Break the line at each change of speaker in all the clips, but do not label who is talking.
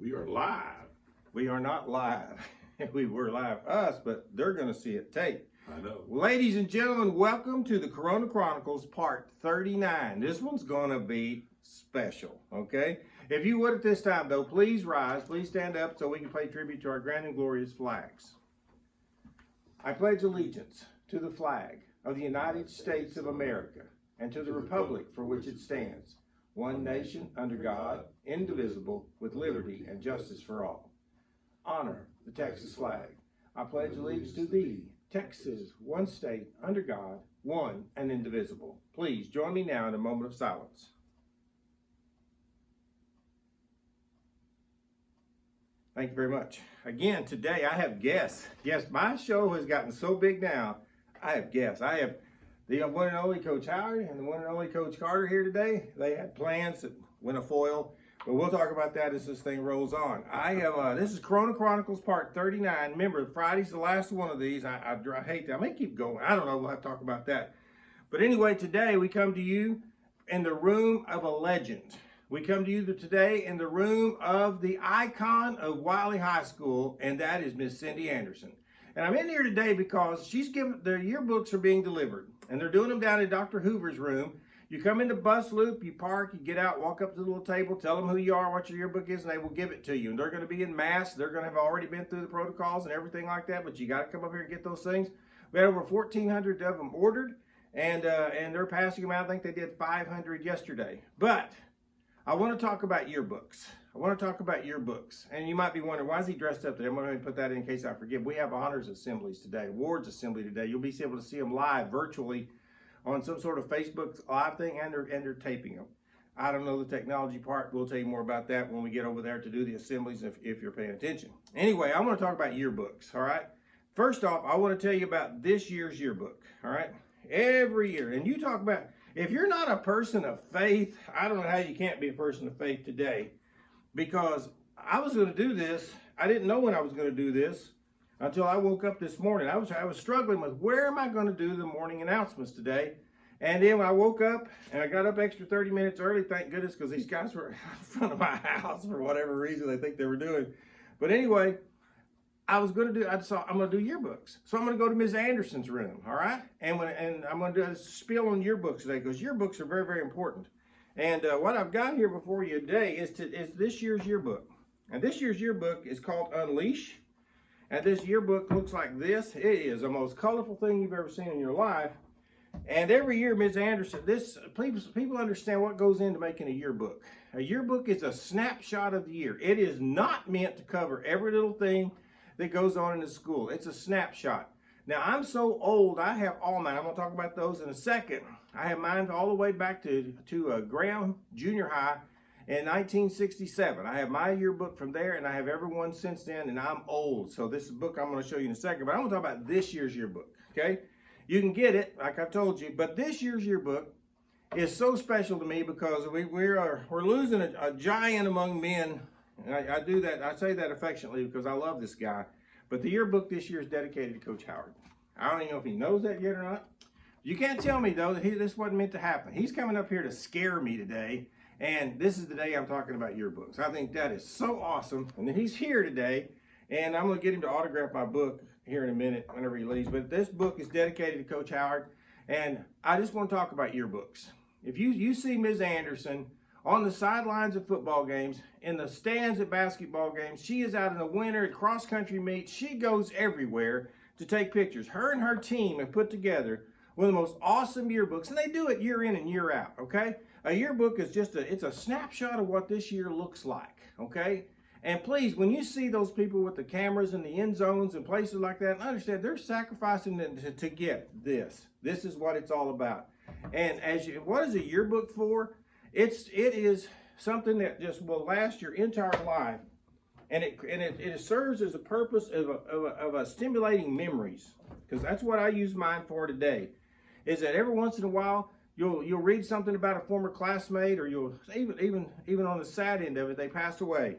We are live.
We are not live. We were live us, but they're going to see it tape.
I know.
Ladies and gentlemen, welcome to the Chronicles part 39. This one's going to be special, okay? If you would at this time, though, please rise. Please stand up so we can pay tribute to our grand and glorious flags. I pledge allegiance to the flag of the United States of America and to the republic for which it stands, one nation under God, indivisible, with liberty and justice for all. Honor the Texas flag. I pledge allegiance to thee, Texas, one state, under God, one and indivisible. Please join me now in a moment of silence. Thank you very much. Again, today I have guests. Yes, my show has gotten so big now, I have guests. I have the one and only Coach Howard and the one and only Coach Carter here today. They had plans that went afoil, but we'll talk about that as this thing rolls on. I have, this is Chronicles part 39. Remember, Friday's the last one of these. I hate that. I may keep going. I don't know. We'll have to talk about that. But anyway, today we come to you in the room of a legend. We come to you today in the room of the icon of Wiley High School, and that is Miss Cindy Anderson. And I'm in here today because their yearbooks are being delivered, and they're doing them down in Dr. Hoover's room. You come into bus loop, you park, you get out, walk up to the little table, tell them who you are, what your yearbook is, and they will give it to you. And they're going to be in masks. They're going to have already been through the protocols and everything like that, but you got to come up here and get those things. We had over 1,400 of them ordered, and they're passing them out. I think they did 500 yesterday. But I want to talk about yearbooks. And you might be wondering, why is he dressed up today? I'm going to put that in case I forget. We have honors assemblies today, awards assembly today. You'll be able to see them live virtually on some sort of Facebook live thing, and they're taping them. I don't know the technology part. We'll tell you more about that when we get over there to do the assemblies if you're paying attention. Anyway, I want to talk about yearbooks, all right? First off, I want to tell you about this year's yearbook, all right? Every year, and you talk about, if you're not a person of faith, I don't know how you can't be a person of faith today, because I was going to do this. I didn't know when I was going to do this until I woke up this morning. I was struggling with, where am I going to do the morning announcements today? And then when I woke up and I got up extra 30 minutes early, thank goodness, because these guys were in front of my house for whatever reason they think they were doing. But anyway, I'm going to do yearbooks. So I'm going to go to Ms. Anderson's room, all right? And I'm going to do a spiel on yearbooks today, because yearbooks are very, very important. And what I've got here before you today is this year's yearbook. And this year's yearbook is called Unleash. And this yearbook looks like this. It is the most colorful thing you've ever seen in your life. And every year, Ms. Anderson, people understand what goes into making a yearbook. A yearbook is a snapshot of the year. It is not meant to cover every little thing that goes on in the school. It's a snapshot. Now, I'm so old, I have all mine. I'm going to talk about those in a second. I have mine all the way back to Graham Junior High in 1967. I have my yearbook from there, and I have everyone since then, and I'm old. So this book I'm going to show you in a second, but I want to talk about this year's yearbook, okay? You can get it, like I've told you, but this year's yearbook is so special to me because we're losing a giant among men. And I do that, I say that affectionately because I love this guy. But the yearbook this year is dedicated to Coach Howard. I don't even know if he knows that yet or not. You can't tell me, though, that this wasn't meant to happen. He's coming up here to scare me today, and this is the day I'm talking about yearbooks. I think that is so awesome. And he's here today, and I'm going to get him to autograph my book here in a minute whenever he leaves. But this book is dedicated to Coach Howard, and I just want to talk about yearbooks. If you see Ms. Anderson on the sidelines of football games, in the stands at basketball games, she is out in the winter at cross-country meets. She goes everywhere to take pictures. Her and her team have put together one of the most awesome yearbooks, and they do it year in and year out, okay? A yearbook is it's a snapshot of what this year looks like, okay? And please, when you see those people with the cameras in the end zones and places like that, understand they're sacrificing to get this. This is what it's all about. And what is a yearbook for? It is something that just will last your entire life, and it serves as a purpose of a stimulating memories, because that's what I use mine for today. Is that every once in a while you'll read something about a former classmate, or you'll even on the sad end of it, they passed away,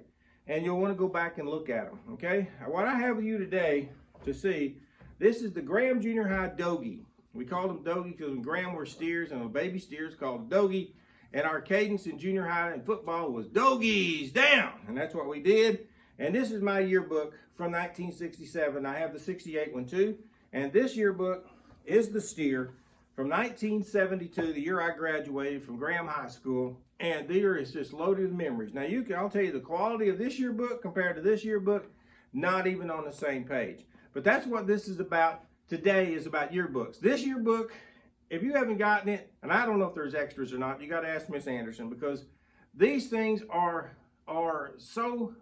and you'll want to go back and look at them. Okay, what I have with you today to see, this is the Graham Junior High Dogie. We called them Dogie because when Graham were steers and a baby steers called Dogie. And our cadence in junior high and football was doggies down. And that's what we did. And this is my yearbook from 1967. I have the 68 one too. And this yearbook is the steer from 1972, the year I graduated from Graham High School. And there is just loaded with memories. Now I'll tell you the quality of this yearbook compared to this yearbook, not even on the same page. But that's what this is about. Today is about yearbooks. This yearbook, if you haven't gotten it, and I don't know if there's extras or not, you got to ask Miss Anderson, because these things are so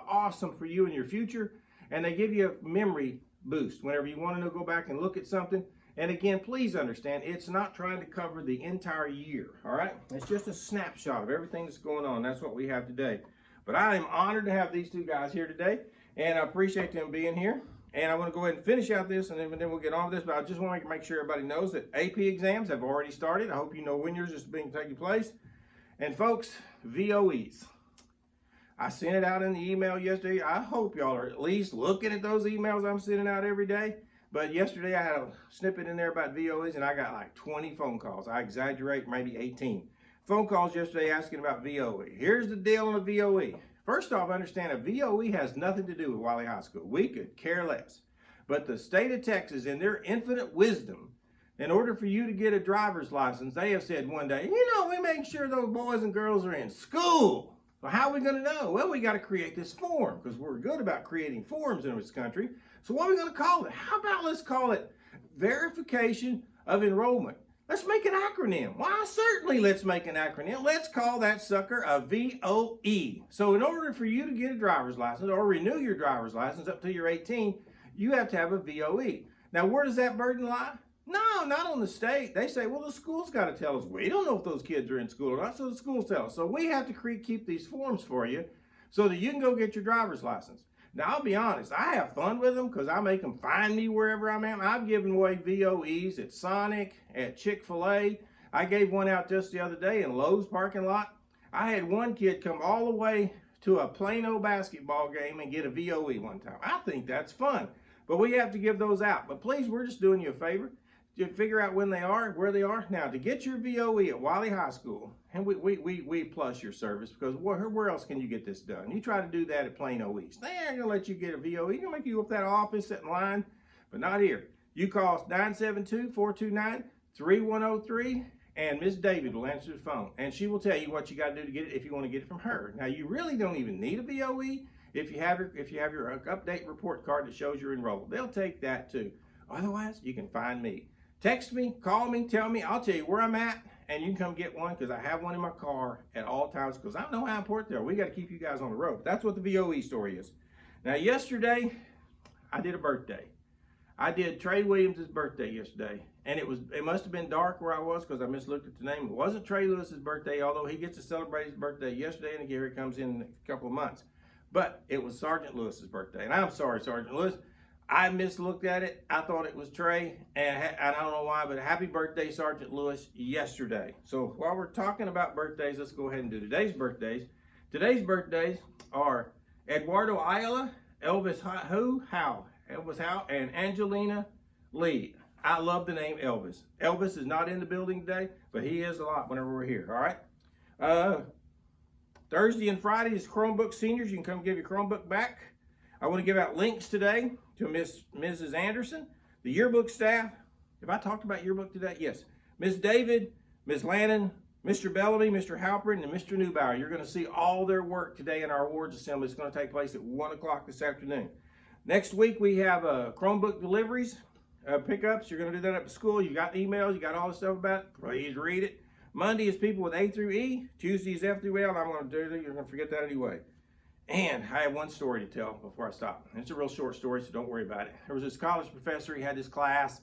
awesome for you in your future, and they give you a memory boost whenever you want to go back and look at something. And again, please understand, it's not trying to cover the entire year, all right? It's just a snapshot of everything that's going on. That's what we have today. But I am honored to have these two guys here today, and I appreciate them being here. And I want to go ahead and finish out this, and then we'll get on with this. But I just want to make sure everybody knows that AP exams have already started. I hope you know when yours is taking place. And folks, VOEs. I sent it out in the email yesterday. I hope y'all are at least looking at those emails I'm sending out every day. But yesterday I had a snippet in there about VOEs, and I got like 20 phone calls. I exaggerate, maybe 18. Phone calls yesterday asking about VOE. Here's the deal on a VOE. First off, understand a VOE has nothing to do with Wiley High School. We could care less. But the state of Texas, in their infinite wisdom, in order for you to get a driver's license, they have said one day, we make sure those boys and girls are in school. Well, how are we going to know? Well, we got to create this form, because we're good about creating forms in this country. So what are we going to call it? How about let's call it Verification of Enrollment. Let's make an acronym. Why, certainly let's make an acronym. Let's call that sucker a VOE. So in order for you to get a driver's license or renew your driver's license up till you're 18, you have to have a VOE. Now, where does that burden lie? No, not on the state. They say, well, the school's got to tell us. We don't know if those kids are in school or not, so the schools tell us. So we have to keep these forms for you so that you can go get your driver's license. Now, I'll be honest, I have fun with them because I make them find me wherever I'm at. I've given away VOEs at Sonic, at Chick-fil-A. I gave one out just the other day in Lowe's parking lot. I had one kid come all the way to a Plano basketball game and get a VOE one time. I think that's fun, but we have to give those out. But please, we're just doing you a favor. To figure out when they are, where they are. Now, to get your VOE at Wiley High School, and we plus your service, because where else can you get this done? You try to do that at Plano East. They ain't going to let you get a VOE. They're going to make you go up that office, sit in line, but not here. You call us 972-429-3103, and Miss David will answer the phone, and she will tell you what you got to do to get it if you want to get it from her. Now, you really don't even need a VOE if you have your update report card that shows you're enrolled. They'll take that too. Otherwise, you can find me. Text me, call me, tell me. I'll tell you where I'm at, and you can come get one, because I have one in my car at all times, because I know how important they are. We got to keep you guys on the road. That's what the VOE story is. Now, yesterday, I did a birthday. I did Trey Williams' birthday yesterday, and it must have been dark where I was, because I mislooked at the name. It wasn't Trey Lewis's birthday, although he gets to celebrate his birthday yesterday, and here he comes in a couple of months. But it was Sergeant Lewis's birthday, and I'm sorry, Sergeant Lewis. I mislooked at it. I thought it was Trey, and I don't know why, but happy birthday, Sergeant Lewis, yesterday. So while we're talking about birthdays, let's go ahead and do today's birthdays. Today's birthdays are Eduardo Ayala, Elvis Howe, and Angelina Lee. I love the name Elvis. Elvis is not in the building today, but he is a lot whenever we're here, all right? Thursday and Friday is Chromebook seniors. You can come give your Chromebook back. I want to give out links today to Mrs. Anderson, the yearbook staff. Have I talked about yearbook today? Yes. Ms. David, Ms. Lannon, Mr. Bellamy, Mr. Halpern, and Mr. Neubauer. You're going to see all their work today in our awards assembly. It's going to take place at 1 o'clock this afternoon. Next week, we have Chromebook deliveries, pickups. You're going to do that up at school. You got emails. You got all the stuff about it. Please read it. Monday is people with A through E. Tuesday is F through L. I'm going to do it. You're going to forget that anyway. And I have one story to tell before I stop. It's a real short story, so don't worry about it. There was this college professor. He had this class,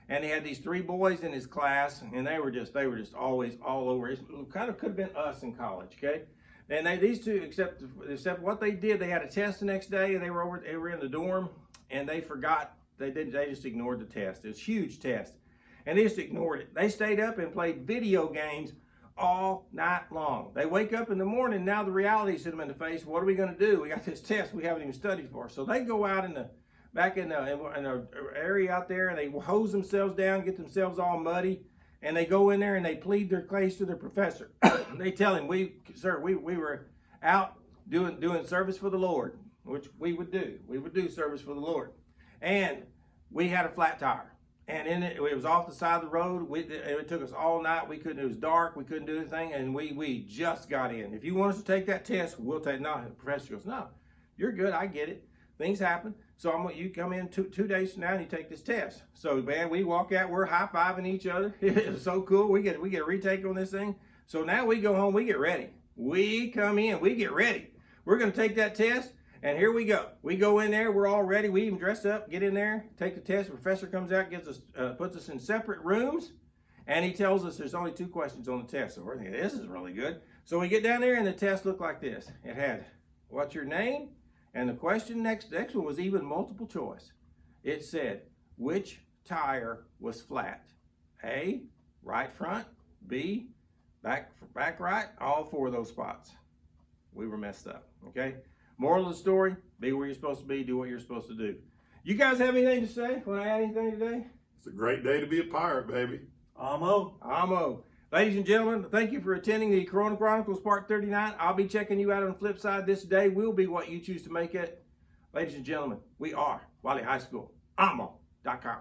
and he had these 3 boys in his class, and they were just always all over. It kind of could have been us in college, okay? And these two, except what they did, they had a test the next day, and they were in the dorm, and they forgot. They just ignored the test. It was a huge test, and they just ignored it. They stayed up and played video games all night long. They wake up in the morning, now the reality's hit them in the face. What are we going to do? We got this test we haven't even studied for. So they go out in the area out there, and they hose themselves down, get themselves all muddy, and they go in there and they plead their case to their professor. They tell him, we were out doing service for the Lord, which we would do. We would do service for the Lord. And we had a flat tire. And in it was off the side of the road. It took us all night. We couldn't, it was dark. We couldn't do anything. And we just got in. If you want us to take that test, we'll take it. No, the professor goes, no, you're good. I get it. Things happen. So you come in two days from now and you take this test. So, man, we walk out. We're high-fiving each other. It's so cool. We get a retake on this thing. So now we go home. We get ready. We come in. We get ready. We're going to take that test. And here we go. We go in there. We're all ready. We even dressed up, get in there, take the test. The professor comes out, gives us, puts us in separate rooms, and he tells us there's only 2 questions on the test. So we're thinking, this is really good. So we get down there, and the test looked like this. It had, what's your name? And the question next one was even multiple choice. It said, which tire was flat? A, right front. B, back right. All 4 of those spots. We were messed up, okay? Moral of the story, be where you're supposed to be, do what you're supposed to do. You guys have anything to say? Want to add anything today?
It's a great day to be a pirate, baby.
Amo. Ladies and gentlemen, thank you for attending the Chronicles Part 39. I'll be checking you out on the flip side. This day will be what you choose to make it. Ladies and gentlemen, we are Wiley High School. Amo.com.